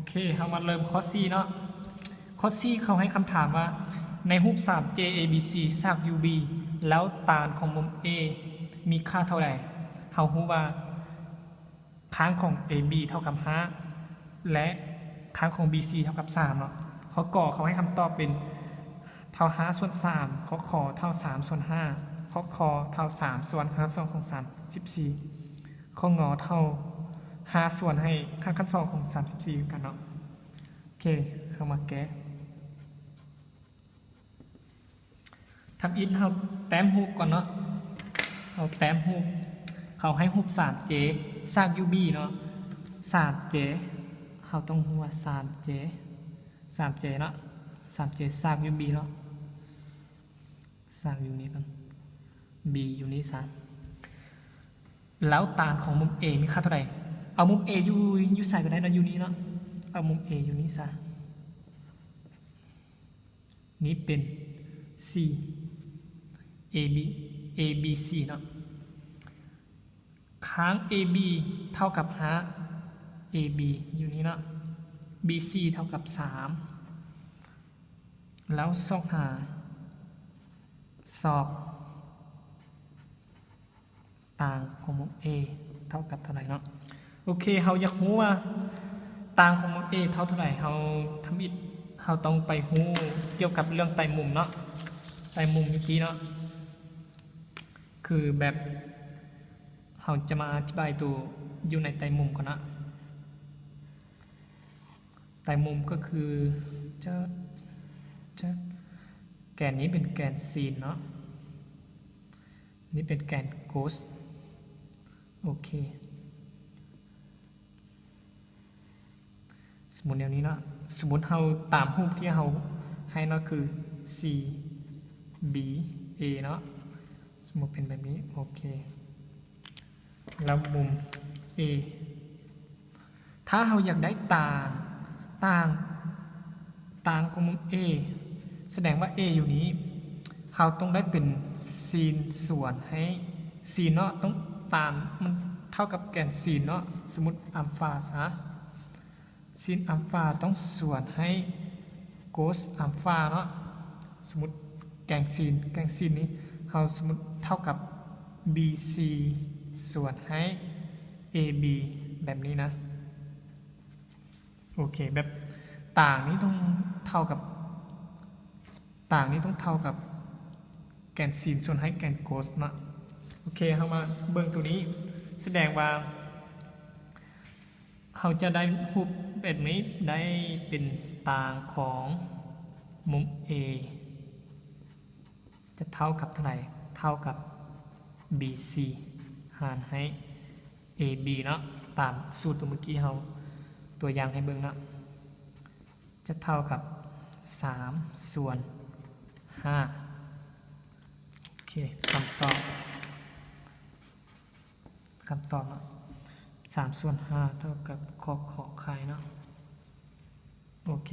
เคเรามาเริ่มข้อ C เนาะข้อ C เขาให้คำถามว่าในรูป3 JABC ฉาก UB แล้วตาลของมุม A มีค่าเท่าไหร่เรารู้ว่าค้างของ AB เท่ากับ5และค้างของ BC เท่ากับ3เนาะข้อกอเขาให้คำตอบเป็นเท่า5ส่วน3ข้อคอเท่า3ส่วน5ข้อคอเท่า3ส่วน5ส่วนของ3 14ข้องอเท่า5ส่วนให้5ขั้น2ของ34กันเนาะโอเคเข้ามาแก้ทำอินเราแต้มรูปก่อนเนาะเอาแต้มรูปเขาให้รูป 3J สร้าง UB เนาะ 3J เราต้องรู้ว่า 3J เนาะ 3J สร้าง UB เนาะสร้างอยู่นี้กัน B อยู่นี้3แล้วตาลของมุม A มีค่าเท่าไหร่เอามุม A อยู่ใส่ก็ได้นะอยู่นี้เนาะเอามุม A อยู่นี้ซะนี้เป็น C ABC เนาะค้าง AB เท่ากับ5 AB อยู่นี้เนาะ BC เท่ากับ3แล้วซอกหาซอกต่างของมุม A เท่ากับเท่าไหร่เนาะโอเคเราอยากรู้ว่าต่างของมุม A เท่าไหร่เราทำอิดเราต้องไปรู้เกี่ยวกับเรื่องไต่มุมเนาะไต่มุมเมื่อกี้เนาะคือแบบเราจะมาอธิบายตัวอยู่ในไต่มุมก่อนนะไต่มุมก็คือแกนนี้เป็นแกนซีนเนาะนี่เป็นแกนโคสโอเคสมมุติแนวนี้เนาะสมมุติเราตามรูปที่เราให้เนาะคือ C B A เนาะสมมุติเป็นแบบนี้โอเคแล้วมุม A ถ้าเราอยากได้ต่างของมุม A แสดงว่า A อยู่นี้เราต้องได้เป็นซีนส่วนให้ซีนเนาะต้องตามมันเท่ากับแกนซีนเนาะสมมุติอัลฟาซะซีนอัลฟาต้องส่วนให้โคสอัลฟาเนาะสมมุติแกนซีนนี้เราสมมุติเท่ากับ BC ส่วนให้ AB แบบนี้นะโอเคแบบต่างนี้ต้องเท่ากับแกนซีนส่วนให้แกนโคสนะโอเคเข้ามาเบิ่งตัวนี้แสดงว่าเราจะได้รูปแบบนี้ได้เป็นต่างของมุม A จะเท่ากับเท่าไหร่เท่ากับ BC หารให้ AB เนาะตามสูตรตัวเมื่อกี้เราตัวอย่างให้เบิ่งเนาะจะเท่ากับ3ส่วน5โอเคคำตอบเนาะ3ส่วน5เท่ากับขอไข่เนาะโอเค